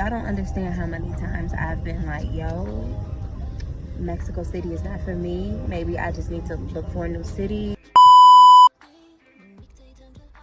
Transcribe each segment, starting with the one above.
y'all don't understand how many times I've been like, yo, Mexico City is not for me. Maybe I just need to look for a new city.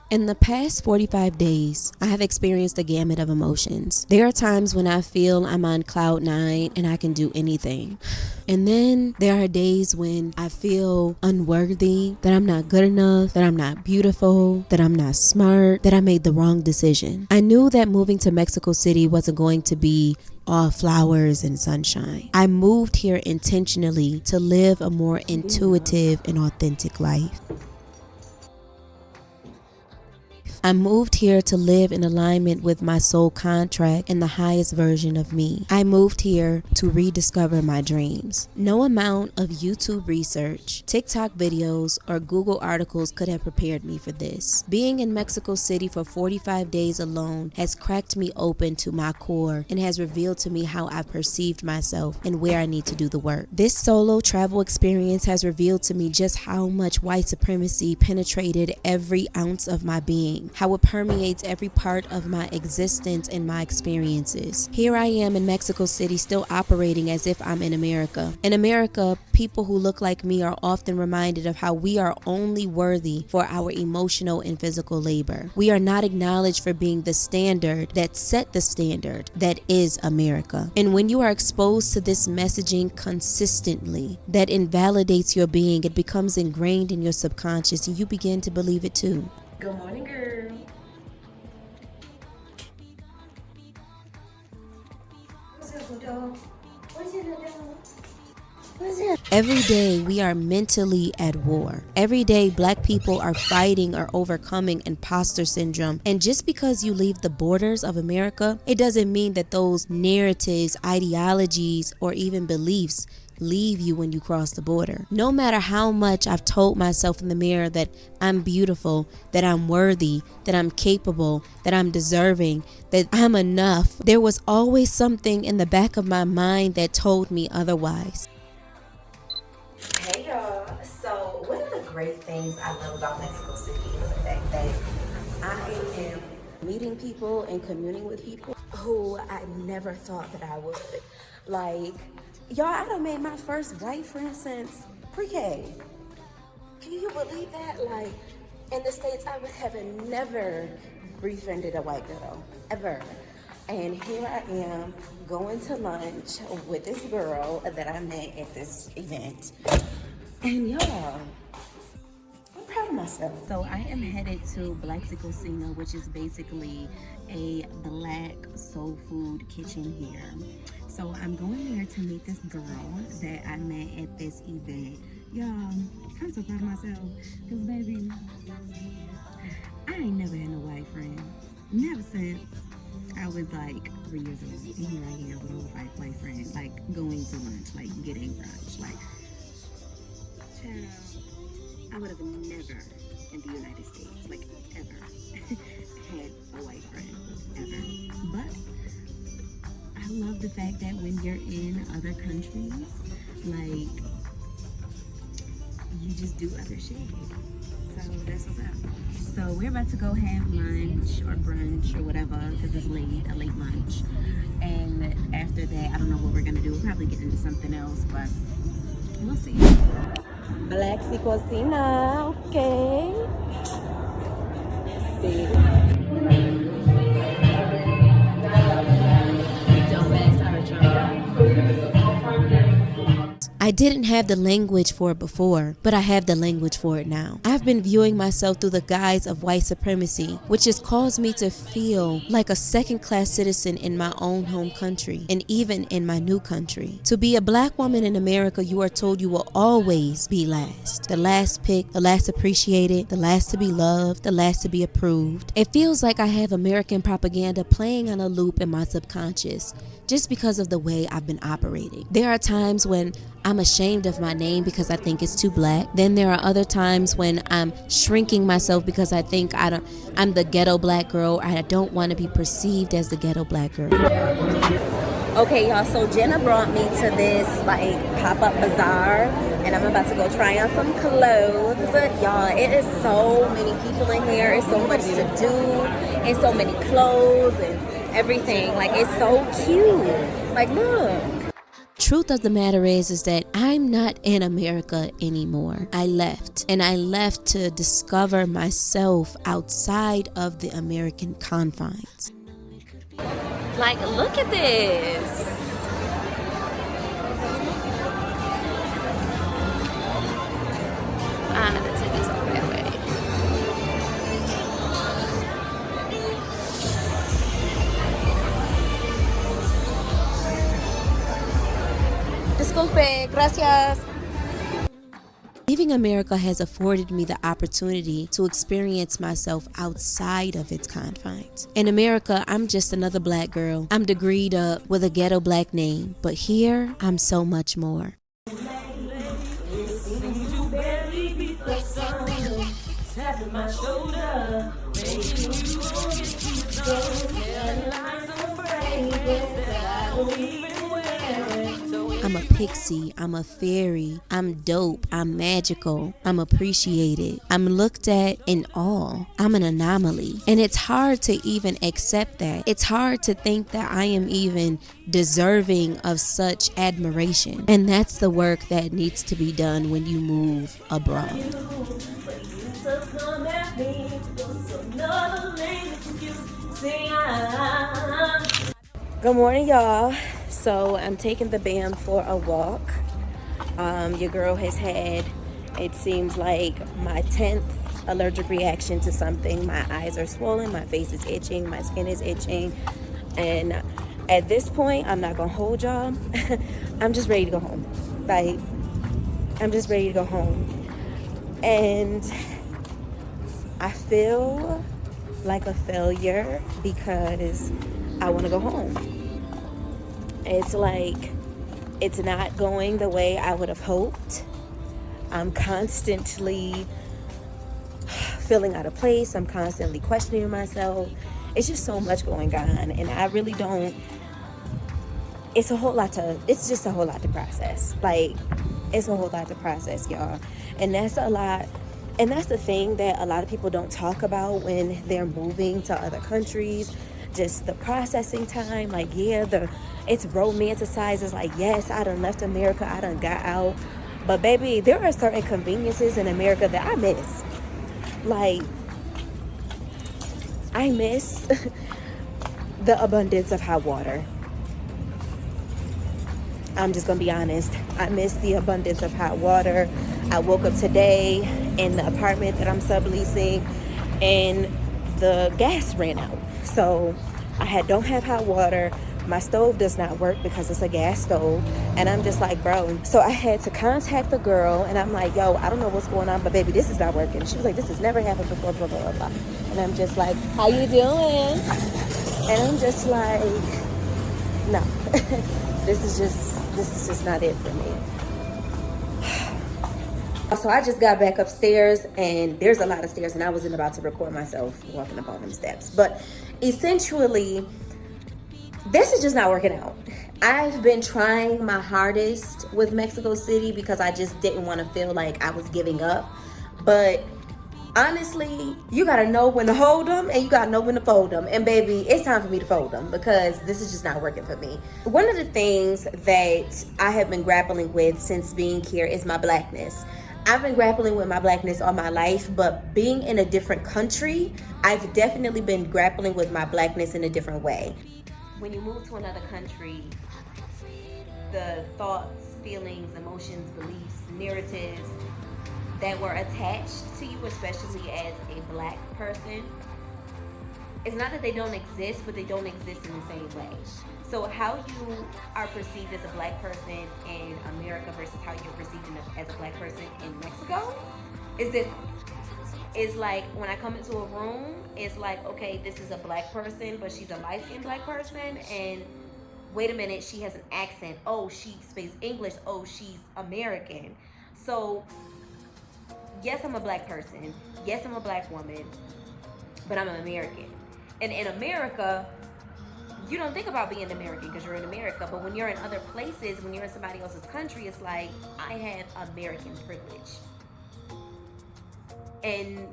In the past 45 days, I have experienced a gamut of emotions. There are times when I feel I'm on cloud 9 and I can do anything. And then there are days when I feel unworthy, that I'm not good enough, that I'm not beautiful, that I'm not smart, that I made the wrong decision. I knew that moving to Mexico City wasn't going to be all flowers and sunshine. I moved here intentionally to live a more intuitive and authentic life. I moved here to live in alignment with my soul contract and the highest version of me. I moved here to rediscover my dreams. No amount of YouTube research, TikTok videos, or Google articles could have prepared me for this. Being in Mexico City for 45 days alone has cracked me open to my core and has revealed to me how I perceived myself and where I need to do the work. This solo travel experience has revealed to me just how much white supremacy penetrated every ounce of my being, how it permeates every part of my existence and my experiences. Here I am in Mexico City, still operating as if I'm in America. In America, people who look like me are often reminded of how we are only worthy for our emotional and physical labor. We are not acknowledged for being the standard that set the standard that is America. And when you are exposed to this messaging consistently, that invalidates your being, it becomes ingrained in your subconscious and you begin to believe it too. Good morning, girl. Every day we are mentally at war. Every day Black people are fighting or overcoming imposter syndrome. And just because you leave the borders of America, it doesn't mean that those narratives, ideologies, or even beliefs leave you when you cross the border. No matter how much I've told myself in the mirror that I'm beautiful, that I'm worthy, that I'm capable, that I'm deserving, that I'm enough, there was always something in the back of my mind that told me otherwise. Hey y'all, so one of the great things I love about Mexico City is the fact that I am meeting people and communing with people who I never thought that I would. Like, y'all, I done made my first white friend since pre-K. Can you believe that? Like, in the States, I would have never befriended a white girl, ever. And here I am going to lunch with this girl that I met at this event. And y'all, I'm proud of myself. So I am headed to Black Cocina, which is basically a Black soul food kitchen here. So I'm going there to meet this girl that I met at this event. Y'all, I'm so proud of myself. Because baby, I ain't never had no white friend. Never since I was like 3 years old. And here I am with a white friend, like going to lunch, like getting brunch. Like, child, I would have never in the United States, like ever, had a white friend, ever. But I love the fact that when you're in other countries, like, you just do other shit. So that's what's up. So we're about to go have lunch or brunch or whatever, because it's late, a late lunch. And after that, I don't know what we're gonna do. We'll probably get into something else, but we'll see. Black Cocina, okay. Let's see. I didn't have the language for it before, but I have the language for it now. I've been viewing myself through the guise of white supremacy, which has caused me to feel like a second-class citizen in my own home country and even in my new country. To be a Black woman in America, you are told you will always be last. The last picked, the last appreciated, the last to be loved, the last to be approved. It feels like I have American propaganda playing on a loop in my subconscious, just because of the way I've been operating. There are times when I'm ashamed of my name because I think it's too Black. Then there are other times when I'm shrinking myself because I think I'm the ghetto Black girl. I don't want to be perceived as the ghetto Black girl. Okay, y'all, so Jenna brought me to this like pop-up bazaar, and I'm about to go try on some clothes. Y'all, it is so many people in here. It's so much to do, and so many clothes, and everything. Like, it's so cute. Like, look. Truth of the matter is that I'm not in America anymore. I left, and I left to discover myself outside of the American confines. Like, look at this. I'm gonna take this over that way. Disculpe, gracias. Leaving America has afforded me the opportunity to experience myself outside of its confines. In America, I'm just another black girl. I'm degreed up with a ghetto black name, but here, I'm so much more. I'm a pixie, I'm a fairy, I'm dope, I'm magical, I'm appreciated, I'm looked at in awe, I'm an anomaly. And it's hard to even accept that. It's hard to think that I am even deserving of such admiration. And that's the work that needs to be done when you move abroad. Good morning, y'all. So I'm taking the BAM for a walk. Your girl has had, it seems like, my 10th allergic reaction to something. My eyes are swollen, my face is itching, my skin is itching. And at this point, I'm not gonna hold y'all. I'm just ready to go home. Like, I'm just ready to go home. And I feel like a failure because I wanna go home. It's like, it's not going the way I would have hoped. I'm constantly feeling out of place. I'm constantly questioning myself. It's just so much going on, and I really don't, it's just a whole lot to process. Like, it's a whole lot to process, y'all. And that's a lot, and that's the thing that a lot of people don't talk about when they're moving to other countries. Just the processing time. Like, yeah, it's romanticized. It's like, yes, I done left America, I done got out, but baby, there are certain conveniences in America that I miss. Like, I miss the abundance of hot water. I'm just gonna be honest. I miss the abundance of hot water. I woke up today in the apartment that I'm subleasing, and the gas ran out. So I don't have hot water. My stove does not work because it's a gas stove. And I'm just like, bro. So I had to contact the girl, and I'm like, yo, I don't know what's going on, but baby, this is not working. She was like, this has never happened before, blah, blah, blah, blah. And I'm just like, how you doing? And I'm just like, no, this is just not it for me. So I just got back upstairs, and there's a lot of stairs, and I wasn't about to record myself walking up all them steps. But essentially, this is just not working out. I've been trying my hardest with Mexico City because I just didn't want to feel like I was giving up. But honestly, you gotta know when to hold them, and you gotta know when to fold them. And baby, it's time for me to fold them because this is just not working for me. One of the things that I have been grappling with since being here is my blackness. I've been grappling with my blackness all my life, but being in a different country, I've definitely been grappling with my blackness in a different way. When you move to another country, the thoughts, feelings, emotions, beliefs, narratives that were attached to you, especially as a black person, it's not that they don't exist, but they don't exist in the same way. So how you are perceived as a black person in America versus how you're perceived as a black person in Mexico is that it's like when I come into a room, it's like, okay, this is a black person, but she's a light-skinned black person, and wait a minute, she has an accent. Oh, she speaks English. Oh, she's American. So yes, I'm a black person. Yes, I'm a black woman, but I'm an American. And in America, you don't think about being American because you're in America, but when you're in other places, when you're in somebody else's country, it's like, I have American privilege. And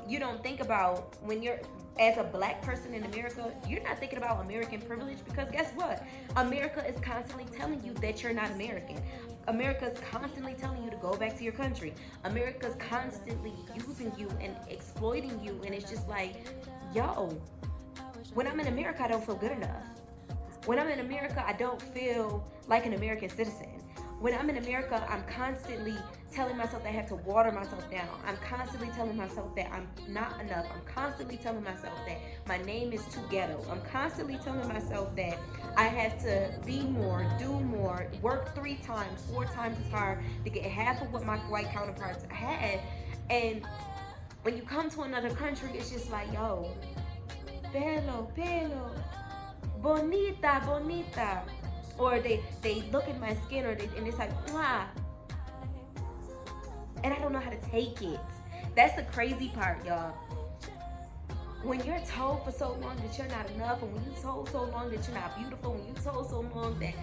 you don't think about when you're as a black person in America, you're not thinking about American privilege because guess what? America is constantly telling you that you're not American. America's constantly telling you to go back to your country. America's constantly using you and exploiting you, and it's just like, yo, when I'm in America, I don't feel good enough. When I'm in America, I don't feel like an American citizen. When I'm in America, I'm constantly telling myself that I have to water myself down. I'm constantly telling myself that I'm not enough. I'm constantly telling myself that my name is too ghetto. I'm constantly telling myself that I have to be more, do more, work 3 times, 4 times as hard to get half of what my white counterparts had. And when you come to another country, it's just like, yo, pelo, pelo, bonita, bonita. Or they look at my skin, and it's like, mwah. And I don't know how to take it. That's the crazy part, y'all. When you're told for so long that you're not enough, and when you're told so long that you're not beautiful, when you're told so long that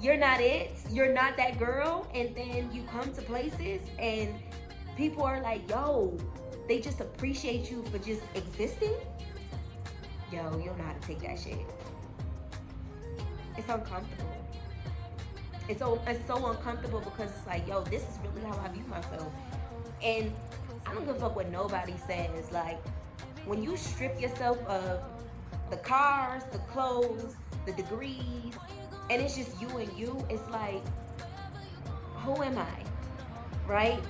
you're not it, you're not that girl, and then you come to places and people are like, yo, they just appreciate you for just existing. Yo, you don't know how to take that shit. It's uncomfortable. It's so uncomfortable because it's like, yo, this is really how I view myself. And I don't give a fuck what nobody says. Like, when you strip yourself of the cars, the clothes, the degrees, and it's just you and you, it's like, who am I? Right?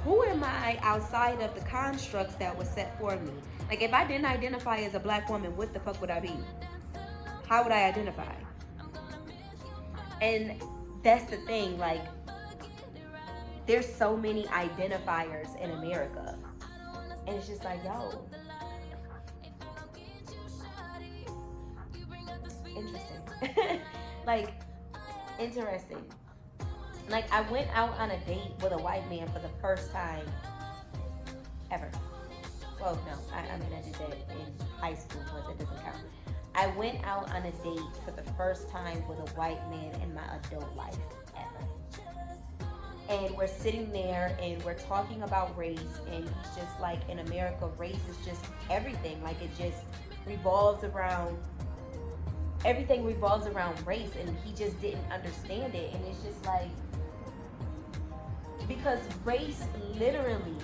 Who am I outside of the constructs that were set for me? Like, if I didn't identify as a black woman, what the fuck would I be? How would I identify? And that's the thing, like, there's so many identifiers in America. And it's just like, yo, interesting. Like, interesting. Like, I went out on a date with a white man for the first time ever. Well, no, I mean, I did that in high school, but that doesn't count. I went out on a date for the first time with a white man in my adult life ever. And we're sitting there and we're talking about race, and he's just like, in America, race is just everything. Like, it just revolves around, everything revolves around race, and he just didn't understand it. And it's just like, because race literally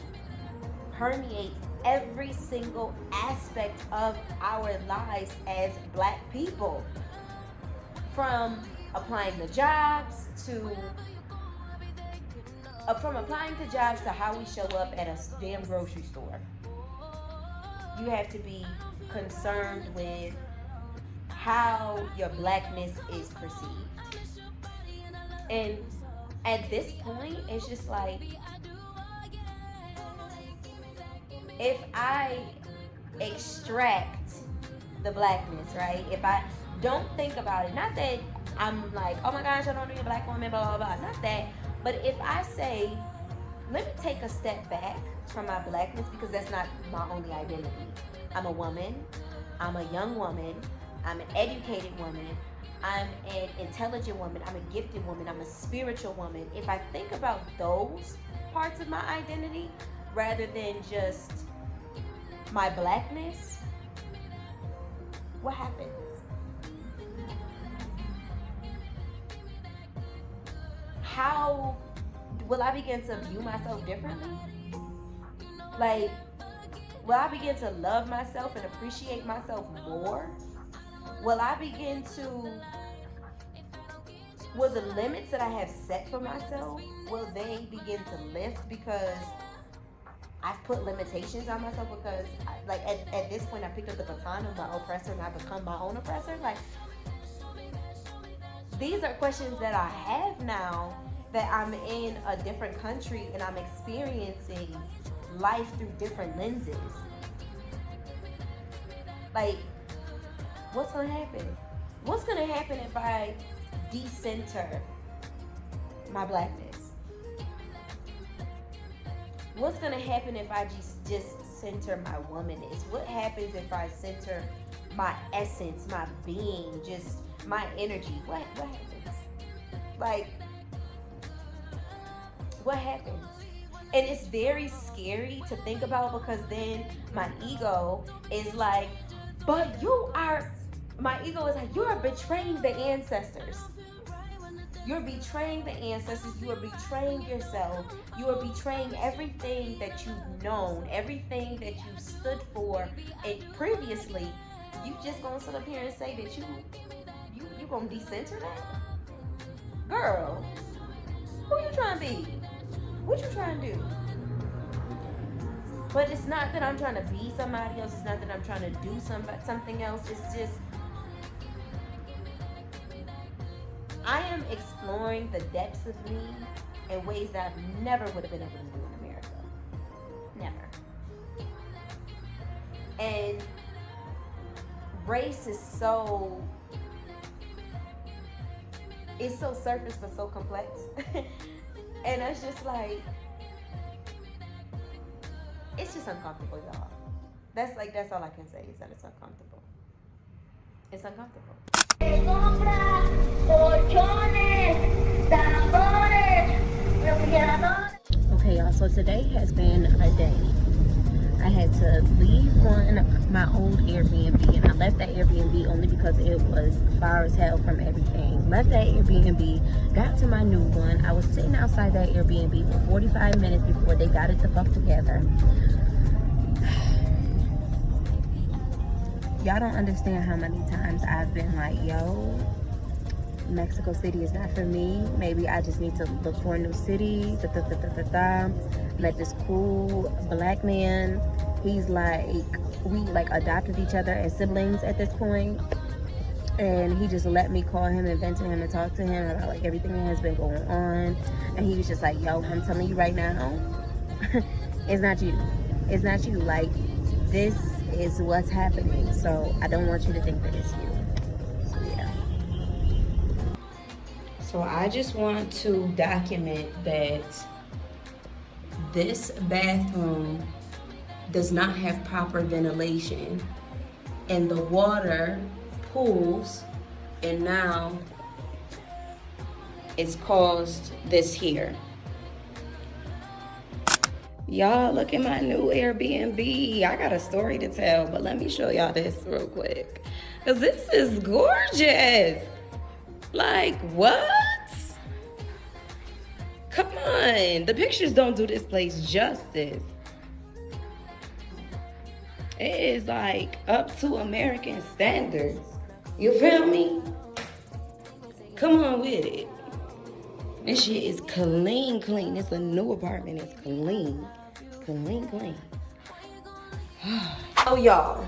permeates every single aspect of our lives as black people, from applying to jobs to how we show up at a damn grocery store. You have to be concerned with how your blackness is perceived. And at this point, it's just like, if I extract the blackness, right? If I don't think about it, not that I'm like, oh my gosh, I don't need a black woman, blah, blah, blah, not that. But if I say, let me take a step back from my blackness, because that's not my only identity. I'm a woman, I'm a young woman, I'm an educated woman, I'm an intelligent woman, I'm a gifted woman, I'm a spiritual woman. If I think about those parts of my identity, rather than just my blackness, what happens? How will I begin to view myself differently? Like, will I begin to love myself and appreciate myself more? Will the limits that I have set for myself, will they begin to lift because I've put limitations on myself? Because at this point, I picked up the baton of my oppressor and I've become my own oppressor. Like, these are questions that I have now that I'm in a different country and I'm experiencing life through different lenses. Like, what's gonna happen? What's gonna happen if I decenter my blackness? What's gonna happen if I just center my womanness? What happens if I center my essence, my being, just my energy? What happens? Like, what happens? And it's very scary to think about, because then my ego is like, but my ego is like, you are betraying the ancestors. You're betraying the ancestors. You are betraying yourself. You are betraying everything that you've known, everything that you stood for. And previously, you just gonna sit up here and say that you gonna decenter that? Girl, who you trying to be? What you trying to do? But it's not that I'm trying to be somebody else. It's not that I'm trying to do something else. It's just I am exploring the depths of me in ways that I never would have been able to do in America. Never. And race is it's so surface but so complex. And it's just like, it's just uncomfortable, y'all. That's all I can say, is that it's uncomfortable. It's uncomfortable. Okay, y'all, so today has been a day. I had to leave my old Airbnb, and I left that Airbnb only because it was far as hell from everything. Left that Airbnb, got to my new one. I was sitting outside that Airbnb for 45 minutes before they got it the fuck together. Y'all don't understand how many times I've been like, yo, Mexico City is not for me. Maybe I just need to look for a new city. Met this cool black man. He's like, we like adopted each other as siblings at this point. And he just let me call him and vent to him and talk to him about like everything that has been going on. And he was just like, yo, I'm telling you right now, it's not you. It's not you. Like, this is what's happening. So I don't want you to think that it's you. So yeah. So I just want to document that this bathroom does not have proper ventilation, and the water pools, and now it's caused this here. Y'all, look at my new Airbnb. I got a story to tell, but let me show y'all this real quick, because this is gorgeous. Like, what? Come on, the pictures don't do this place justice. It is like up to American standards. You feel me? Come on with it. This shit is clean. It's a new apartment. It's clean. Oh, y'all,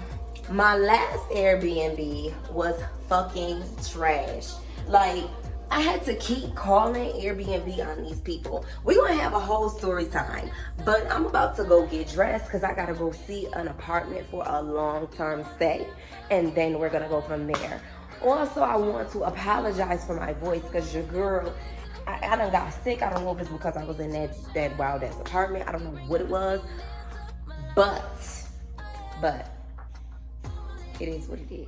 my last Airbnb was fucking trash. Like, I had to keep calling Airbnb on these people. We're gonna have a whole story time, but I'm about to go get dressed because I gotta go see an apartment for a long-term stay, and then we're gonna go from there. Also, I want to apologize for my voice because your girl, I done got sick. I don't know if it's because I was in that wild ass apartment. I don't know what it was, but it is what it is.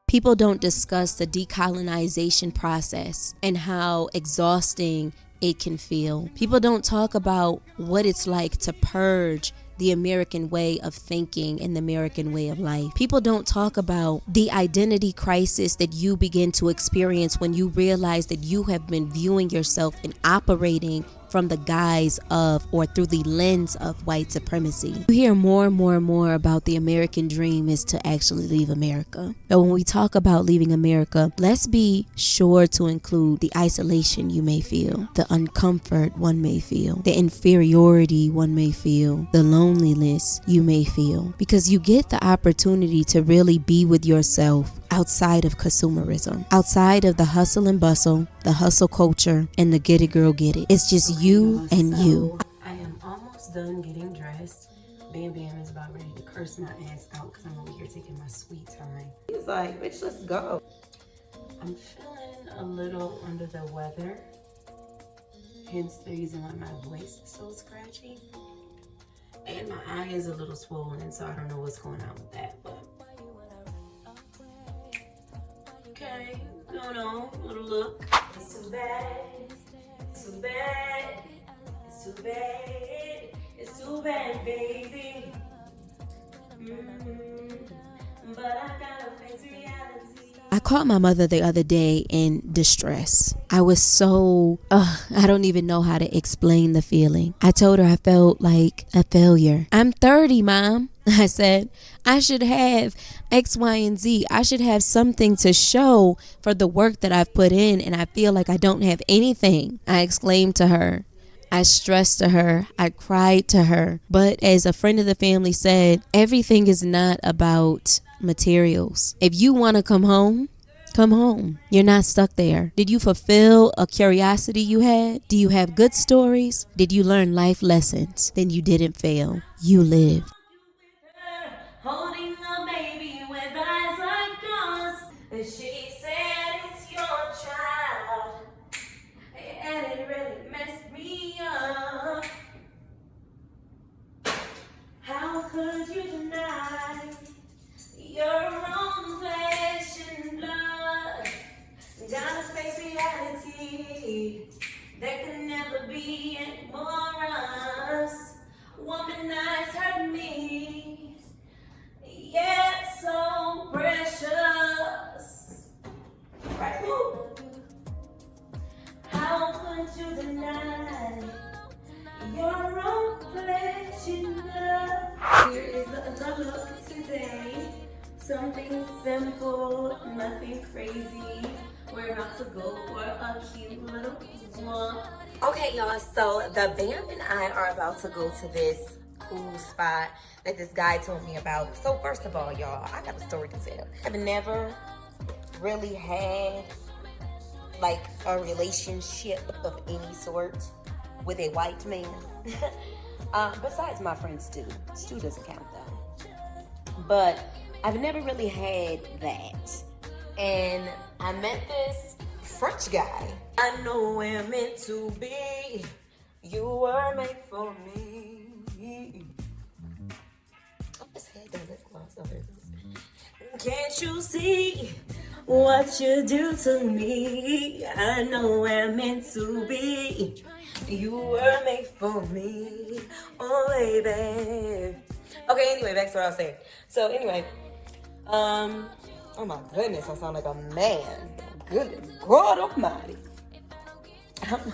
People don't discuss the decolonization process and how exhausting it can feel. People don't talk about what it's like to purge the American way of thinking and the American way of life. People don't talk about the identity crisis that you begin to experience when you realize that you have been viewing yourself and operating from the guise of, or through the lens of, white supremacy. You hear more and more about the American dream is to actually leave America. But when we talk about leaving America, let's be sure to include the isolation you may feel, the uncomfort one may feel, the inferiority one may feel, the loneliness you may feel, because you get the opportunity to really be with yourself outside of consumerism, outside of the hustle and bustle, the hustle culture, and the get it girl get it. It's just you and you. I am almost done getting dressed. Bam is about ready to curse my ass out because I'm over here taking my sweet time. He's like, bitch, let's go. I'm feeling a little under the weather, hence the reason why my voice is so scratchy. And my eye is a little swollen, so I don't know what's going on with that, but okay, going on, little look. It's too bad. too bad, it's too bad, baby. But I gotta face reality. I called my mother the other day in distress. I was so, I don't even know how to explain the feeling. I told her I felt like a failure. I'm 30, Mom. I said, I should have X, Y, and Z. I should have something to show for the work that I've put in, and I feel like I don't have anything. I exclaimed to her. I stressed to her. I cried to her. But as a friend of the family said, everything is not about materials. If you want to come home, come home. You're not stuck there. Did you fulfill a curiosity you had? Do you have good stories? Did you learn life lessons? Then you didn't fail. You lived. Holding a baby with eyes like yours. She said it's your child, and it really messed me up. How could you deny your own flesh and blood? Gotta face reality. There can never be any more us. Womanize hurt me, yet so precious. Right, how could you deny your own flesh and blood? Here is the look today. Something simple, nothing crazy. We're about to go for a cute little walk. Okay, y'all, so the Bam and I are about to go to this cool spot that this guy told me about. So first of all, y'all, I got a story to tell. I've never really had like a relationship of any sort with a white man. Besides my friend Stu. Stu doesn't count though. But I've never really had that. And I met this French guy. I know we're meant to be. You were made for me. I just had the lip gloss over this. Can't you see what you do to me? I know we're meant to be. You were made for me. Oh, baby. Okay, anyway, back to what I was saying. So, anyway, oh my goodness, I sound like a man. Good God Almighty. I'm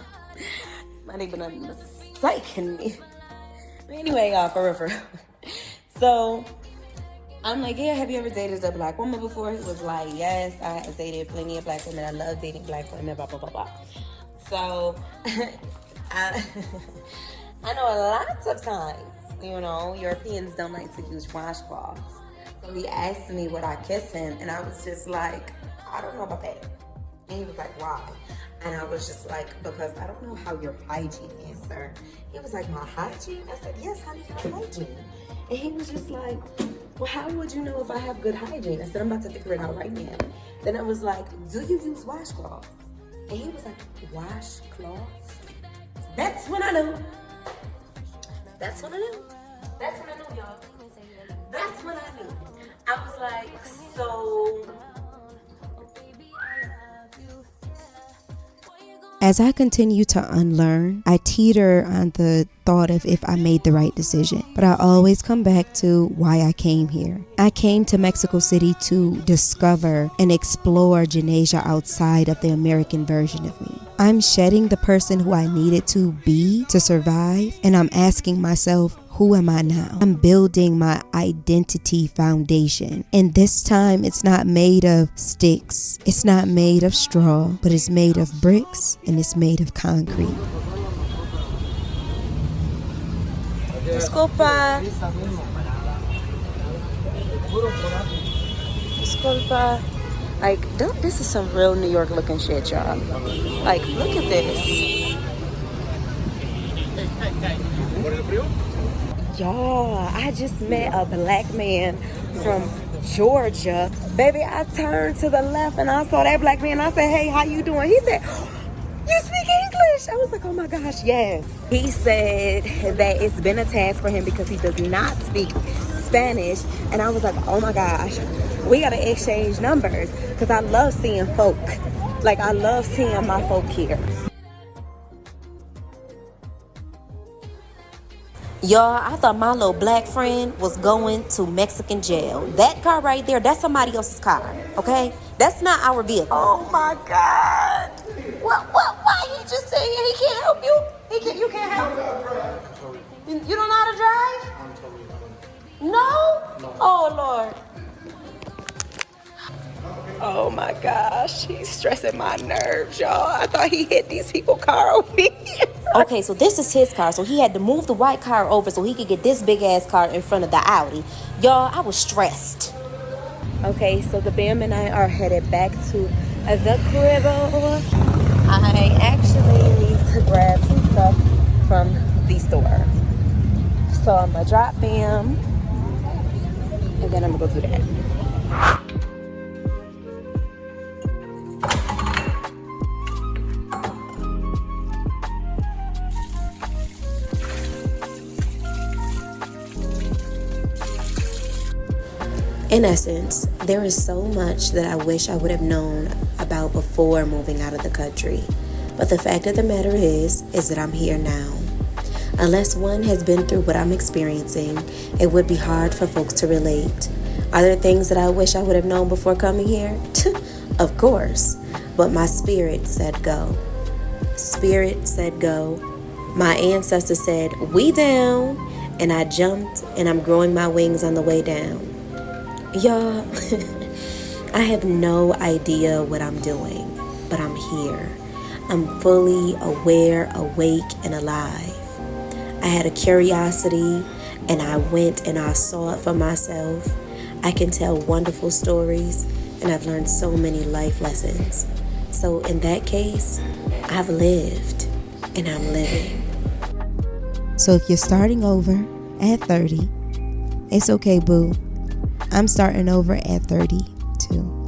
not even a mistake in me. But anyway, y'all, for real. So, I'm like, yeah, have you ever dated a black woman before? He was like, yes, I have dated plenty of black women. I love dating black women, blah, blah, blah, blah. So, I know lots of times, you know, Europeans don't like to use washcloths. So he asked me would I kiss him, and I was just like, I don't know about that. And he was like, why? And I was just like, because I don't know how your hygiene is, sir. He was like, my hygiene? I said, yes, honey, your hygiene. And he was just like, well, how would you know if I have good hygiene? I said, I'm about to figure it out right now. Then I was like, do you use washcloths? And he was like, washcloths? That's when I knew. That's when I knew. That's when I knew, y'all. That's when I knew. I was like, so... As I continue to unlearn, I teeter on the thought of if I made the right decision. But I always come back to why I came here. I came to Mexico City to discover and explore Janasia outside of the American version of me. I'm shedding the person who I needed to be to survive, and I'm asking myself, who am I now? I'm building my identity foundation. And this time it's not made of sticks. It's not made of straw, but it's made of bricks and it's made of concrete. Disculpa. Disculpa. Like, this is some real New York looking shit, y'all. Like, look at this. Y'all, I just met a black man from Georgia. Baby, I turned to the left and I saw that black man. I said, hey, how you doing? He said, you speak English? I was like, oh my gosh, yes. He said that it's been a task for him because he does not speak Spanish. And I was like, oh my gosh, we gotta exchange numbers because I love seeing folk. Like, I love seeing my folk here. Y'all, I thought my little black friend was going to Mexican jail. That car right there, that's somebody else's car, okay? That's not our vehicle. Oh my God. Why he just saying he can't help you? You can't help him. You don't know how to drive? No? Oh Lord. Oh my gosh, he's stressing my nerves, y'all. I thought he hit these people's car over here. Okay, so this is his car, so he had to move the white car over so he could get this big ass car in front of the Audi. Y'all, I was stressed. Okay, so the Bam and I are headed back to the crib. I actually need to grab some stuff from the store. So I'm gonna drop Bam, and then I'm gonna go do that. In essence, there is so much that I wish I would have known about before moving out of the country. But the fact of the matter is that I'm here now. Unless one has been through what I'm experiencing, it would be hard for folks to relate. Are there things that I wish I would have known before coming here? Of course. But my spirit said go. Spirit said go. My ancestors said, we down. And I jumped, and I'm growing my wings on the way down. Y'all, I have no idea what I'm doing, but I'm here. I'm fully aware, awake, and alive. I had a curiosity, and I went and I saw it for myself. I can tell wonderful stories, and I've learned so many life lessons. So in that case, I've lived, and I'm living. So if you're starting over at 30, it's okay, boo. I'm starting over at 30 too.